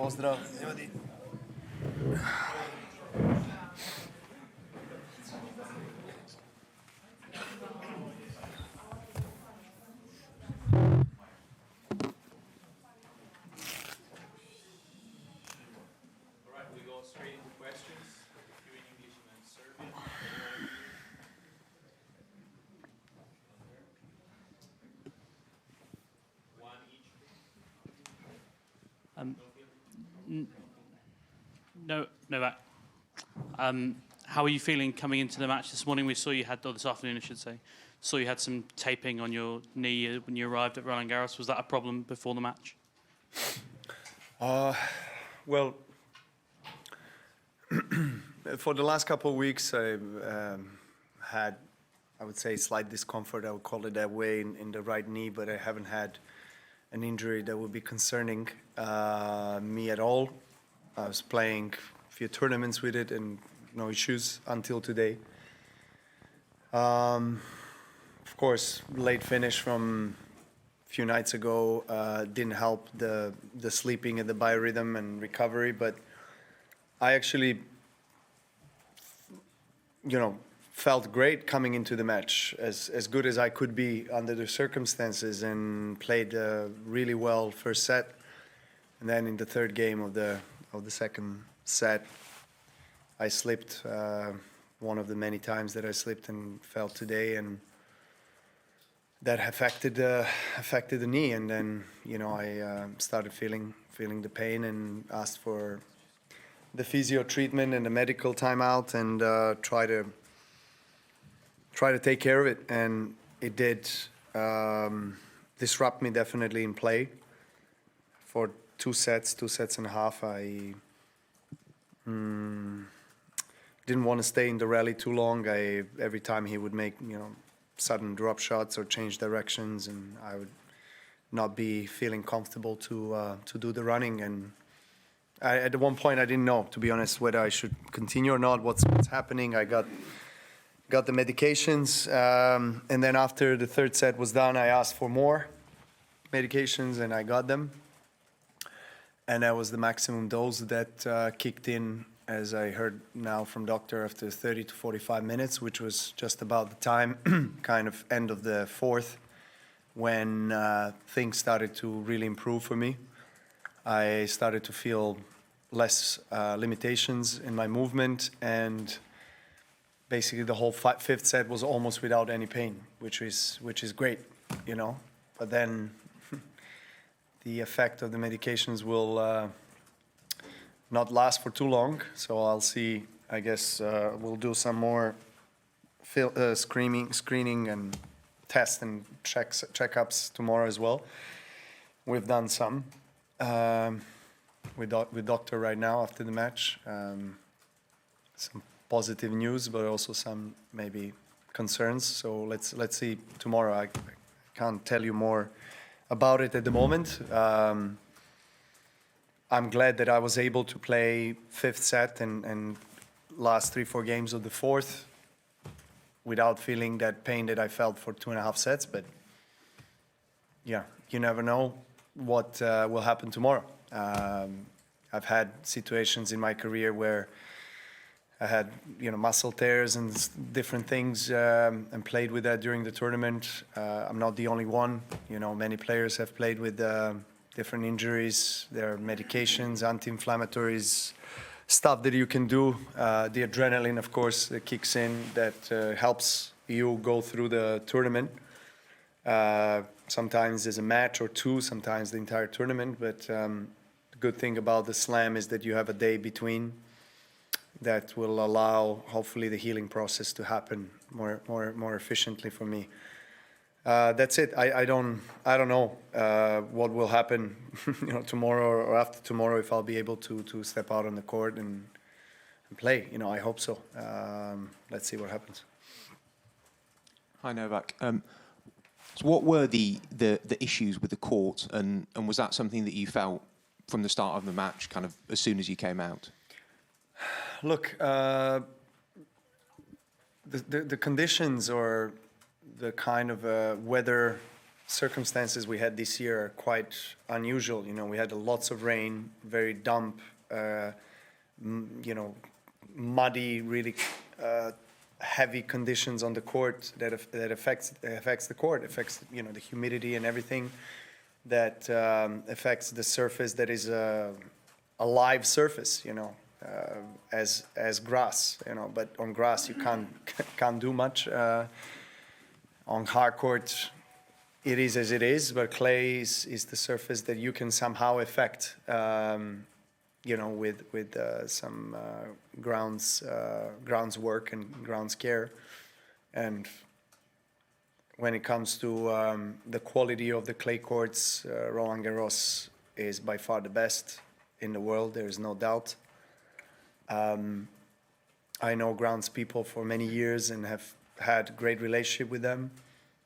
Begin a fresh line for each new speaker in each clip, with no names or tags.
Pozdrav, ljudi.
Novak, how are you feeling coming into the match this morning? We saw you had, or this afternoon, I should say, saw you had some taping on your knee when you arrived at Roland Garros. Was that a problem before the match?
Well, for the last couple of weeks, I've had, I would say, slight discomfort. I would call it that way in the right knee, but I haven't had an injury that would be concerning me at all. I was playing a few tournaments with it and no issues until today. Of course, late finish from a few nights ago didn't help the sleeping and the biorhythm and recovery, but I actually, felt great coming into the match, as good as I could be under the circumstances, and played really well first set. And then in the third game of the second set, I slipped, one of the many times that I slipped and fell today, and that affected the knee. And then I started feeling the pain and asked for the physio treatment and the medical timeout, and try to take care of it. And it did disrupt me definitely in play for two sets and a half. I didn't want to stay in the rally too long. Every time he would make sudden drop shots or change directions, and I would not be feeling comfortable to do the running. And at one point I didn't know, to be honest, whether I should continue or not. What's happening? I got the medications, and then after the third set was done, I asked for more medications, and I got them. And that was the maximum dose that kicked in, as I heard now from doctor, after 30 to 45 minutes, which was just about the time, kind of end of the fourth, when things started to really improve for me. I started to feel less limitations in my movement, and basically the whole fifth set was almost without any pain, which is great, But then the effect of the medications will not last for too long, so I'll see. I guess we'll do some more screening and tests and checkups tomorrow as well. We've done some with doctor right now after the match. Some positive news, but also some maybe concerns. So let's see tomorrow. I can't tell you more about it at the moment. I'm glad that I was able to play fifth set and last 3-4 games of the fourth without feeling that pain that I felt for 2.5 sets. But yeah, you never know what will happen tomorrow. I've had situations in my career where I had, muscle tears and different things, and played with that during the tournament. I'm not the only one. Many players have played with different injuries. There are medications, anti-inflammatories, stuff that you can do. The adrenaline, of course, that kicks in, that helps you go through the tournament. Sometimes there's a match or two, sometimes the entire tournament. But the good thing about the slam is that you have a day between that will allow, hopefully, the healing process to happen more efficiently for me. That's it. I don't know what will happen, tomorrow or after tomorrow, if I'll be able to step out on the court and play. I hope so. Let's see what happens.
Hi, Novak. So what were the issues with the court, and was that something that you felt from the start of the match, kind of as soon as you came out?
Look, the conditions or the kind of weather circumstances we had this year are quite unusual. You know, we had lots of rain, very damp, you know, muddy, really heavy conditions on the court that affects the court, affects, you know, the humidity and everything that affects the surface that is a live surface, you know, as grass, you know. But on grass you can't do much. On hard court, it is as it is, but clay is the surface that you can somehow affect, you know, with some grounds work and grounds care. And when it comes to the quality of the clay courts, Roland Garros is by far the best in the world. There is no doubt. I know grounds people for many years and have had great relationship with them,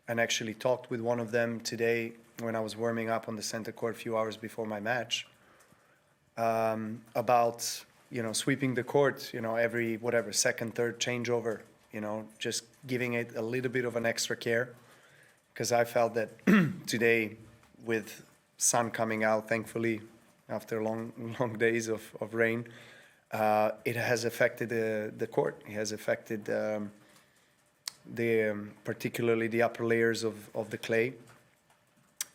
and actually talked with one of them today when I was warming up on the center court a few hours before my match, about, you know, sweeping the court, you know, every whatever second, third changeover, you know, just giving it a little bit of an extra care, because I felt that today, with sun coming out, thankfully, after long days of rain, it has affected the court. It has affected particularly the upper layers of the clay.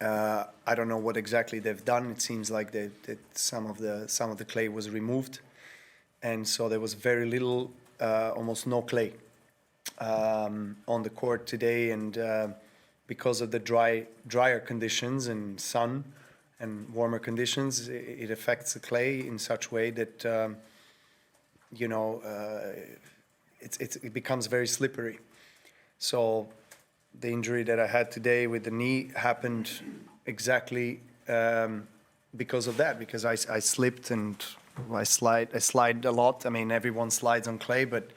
I don't know what exactly they've done. It seems like that some of the clay was removed, and so there was very little, almost no clay on the court today. And because of the drier conditions and sun and warmer conditions, it affects the clay in such way that you know, it becomes very slippery. So the injury that I had today with the knee happened exactly because of that, because I slipped and I slide a lot. I mean, everyone slides on clay, but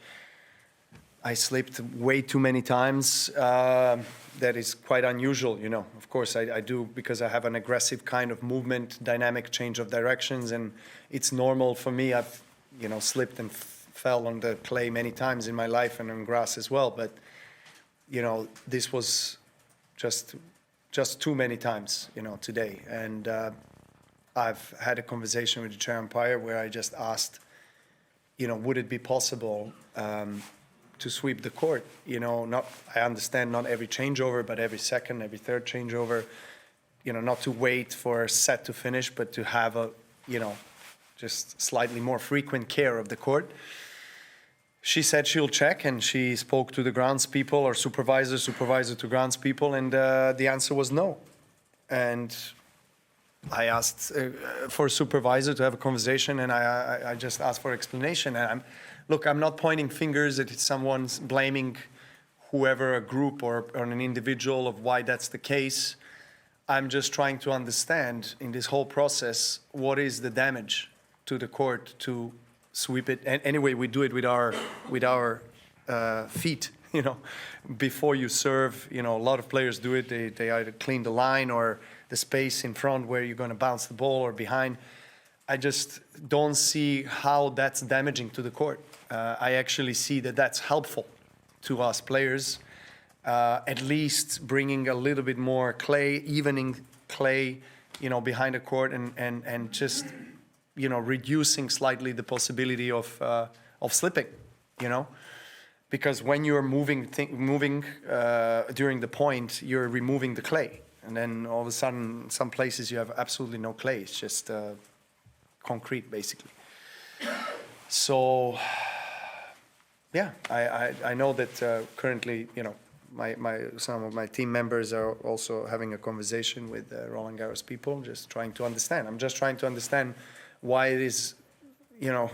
I slipped way too many times. That is quite unusual, you know. Of course, I do, because I have an aggressive kind of movement, dynamic change of directions, and it's normal for me. I've, you know, slipped and fell on the clay many times in my life, and on grass as well. But you know, this was just too many times, you know, today. And I've had a conversation with the chair umpire where I just asked, you know, would it be possible to sweep the court? You know, I understand not every changeover, but every second, every third changeover, you know, not to wait for a set to finish, but to have a, you know, just slightly more frequent care of the court. She said she'll check, and she spoke to the grounds people or supervisor to grounds people, and the answer was no. And I asked for a supervisor to have a conversation, and I just asked for explanation. And I'm not pointing fingers at someone's blaming whoever, a group or an individual, of why that's the case. I'm just trying to understand in this whole process what is the damage to the court to sweep it. And anyway, we do it with our feet, you know. Before you serve, you know, a lot of players do it. They either clean the line or the space in front where you're going to bounce the ball, or behind. I just don't see how that's damaging to the court. I actually see that that's helpful to us players, at least bringing a little bit more clay, evening clay, you know, behind the court, and just, you know, reducing slightly the possibility of slipping, you know, because when you're moving during the point, you're removing the clay, and then all of a sudden, some places you have absolutely no clay. It's just concrete, basically. So, yeah, I know that currently, you know, some of my team members are also having a conversation with Roland Garros people, just trying to understand. I'm just trying to understand why it is, you know,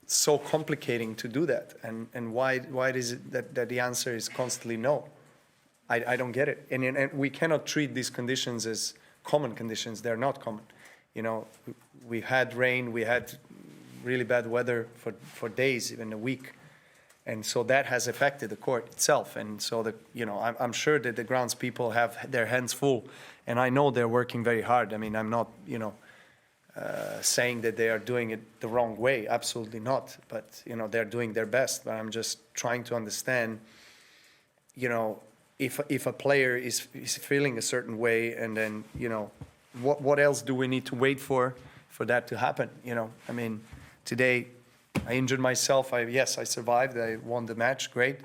so complicating to do that, and why it is that the answer is constantly no. I don't get it. And we cannot treat these conditions as common conditions. They're not common. You know, we had rain, we had really bad weather for days, even a week. And so that has affected the court itself. And so, you know, I'm sure that the grounds people have their hands full, and I know they're working very hard. I mean, I'm not, you know, saying that they are doing it the wrong way. Absolutely not. But, you know, they're doing their best. But I'm just trying to understand, you know, if a player is feeling a certain way, and then, you know, what else do we need to wait for that to happen? You know, I mean, today I injured myself. Yes, I survived. I won the match. Great.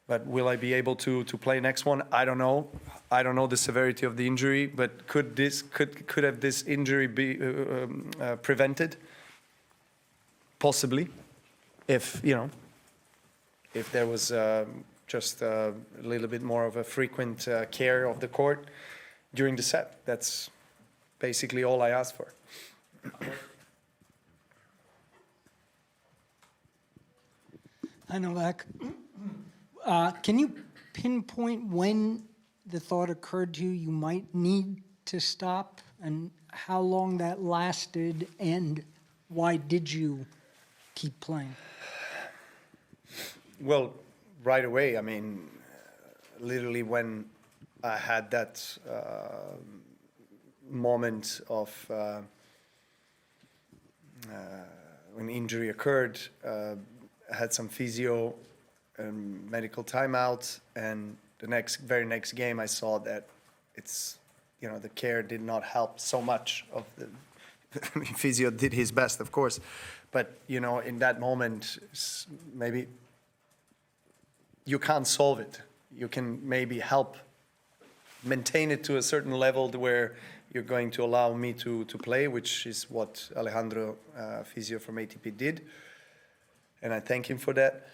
But will I be able to play next one? I don't know. I don't know the severity of the injury, but could have this injury be prevented? Possibly, if, you know, if there was just a little bit more of a frequent care of the court during the set. That's basically all I asked for.
Hi, Novak. Can you pinpoint when the thought occurred to you you might need to stop, and how long that lasted, and why did you keep playing?
Well, right away. I mean, literally when I had that moment of when injury occurred, I had some physio and medical timeout, and the very next game I saw that it's, you know, the care did not help so much. Of the I mean, physio did his best, of course, but, you know, in that moment, maybe you can't solve it. You can maybe help maintain it to a certain level where you're going to allow me to play, which is what Alejandro physio from ATP did, and I thank him for that.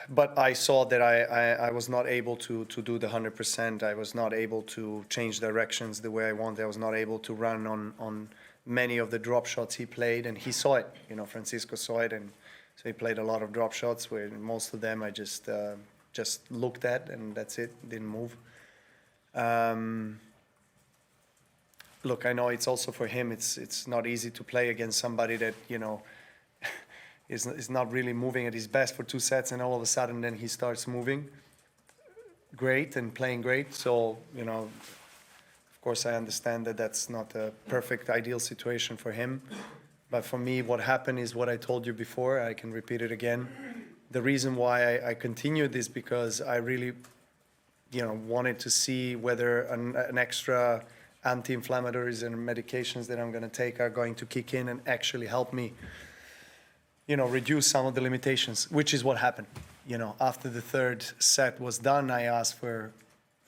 But I saw that I was not able to do the 100%. I was not able to change directions the way I wanted. I was not able to run on many of the drop shots he played, and he saw it. You know, Francisco saw it, and so he played a lot of drop shots where most of them I just looked at, and that's it, didn't move. Look, I know it's also for him, it's not easy to play against somebody that, you know, is not really moving at his best for 2 sets, and all of a sudden then he starts moving great and playing great. So, you know, of course I understand that that's not a perfect, ideal situation for him. But for me, what happened is what I told you before. I can repeat it again. The reason why I continued is because I really, you know, wanted to see whether an extra anti-inflammatories and medications that I'm going to take are going to kick in and actually help me, you know, reduce some of the limitations, which is what happened. You know, after the 3rd set was done, I asked for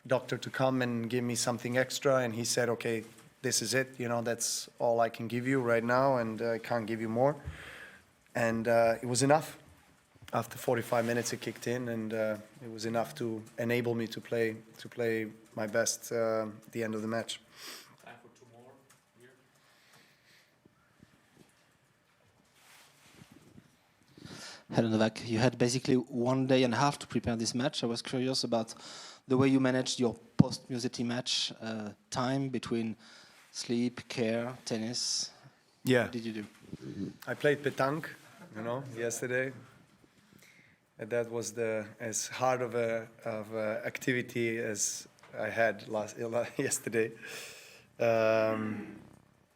doctor to come and give me something extra, and he said, okay, this is it, you know, that's all I can give you right now, and I can't give you more. And it was enough. After 45 minutes it kicked in, and it was enough to enable me to play my best at the end of the match.
Time for 2 more here.
Hello, Novak. You had basically 1 day and a half to prepare this match. I was curious about the way you managed your post-Musetti match time between sleep, care, tennis.
Yeah.
What did you do?
I played petanque, you know, yesterday. And that was as hard of a activity as I had yesterday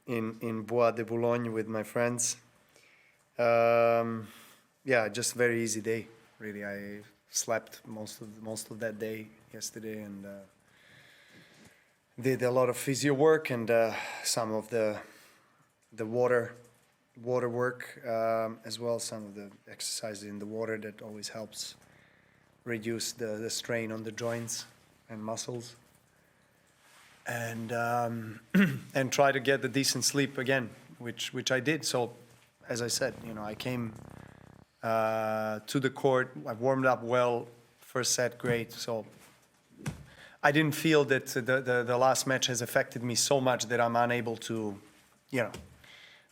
in Bois de Boulogne with my friends. Yeah, just very easy day, really. I slept most of that day yesterday, and did a lot of physio work and some of the water work as well, some of the exercises in the water that always helps reduce the strain on the joints and muscles, and and try to get the decent sleep again, which I did. So, as I said, you know, I came to the court, I warmed up well, first set great, so I didn't feel that the last match has affected me so much that I'm unable to, you know,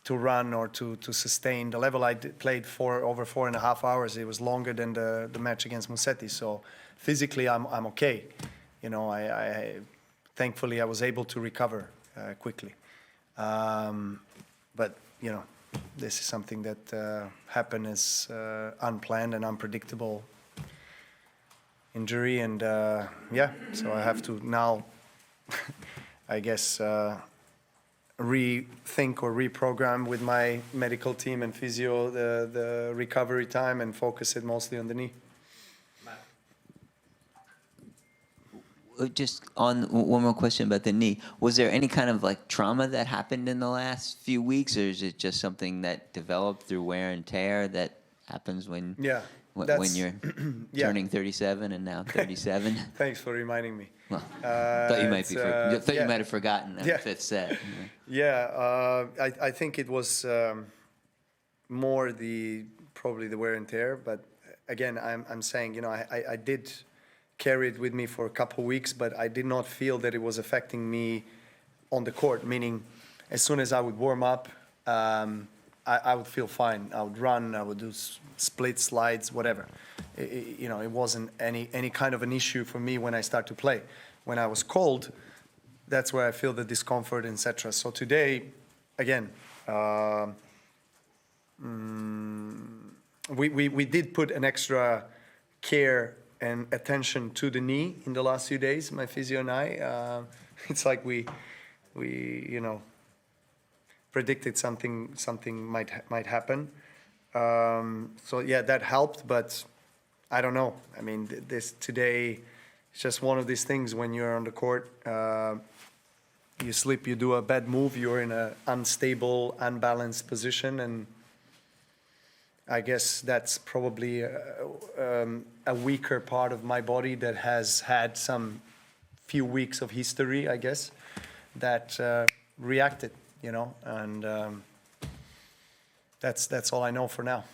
to run or to sustain the level. I played for over 4.5 hours. It was longer than the match against Musetti. So physically, I'm okay. You know, I thankfully I was able to recover quickly. But you know, this is something that happened as unplanned and unpredictable injury, and yeah. So I have to now, I guess, rethink or reprogram with my medical team and physio the recovery time and focus it mostly on the knee.
Matt.
Just on one more question about the knee. Was there any kind of like trauma that happened in the last few weeks, or is it just something that developed through wear and tear that happens when
Yeah,
when
that's-
you're
yeah.
turning 37 and now 37?
Thanks for reminding me.
Well, thought you might
it's,
be. Thought
yeah.
you might have forgotten at
Yeah.
the fifth set.
Yeah, I think it was more probably the wear and tear. But again, I'm saying, you know, I did carry it with me for a couple of weeks, but I did not feel that it was affecting me on the court. Meaning, as soon as I would warm up, I would feel fine. I would run. I would do split slides, whatever. You know, it wasn't any kind of an issue for me when I start to play. When I was cold, that's where I feel the discomfort, etc. So today, again, we did put an extra care and attention to the knee in the last few days, my physio and I. It's like we you know, predicted something might happen. So yeah, that helped, but I don't know. I mean, this today, it's just one of these things when you're on the court. You slip, you do a bad move, you're in an unstable, unbalanced position, and I guess that's probably a weaker part of my body that has had some few weeks of history, I guess, that reacted, you know, and that's all I know for now.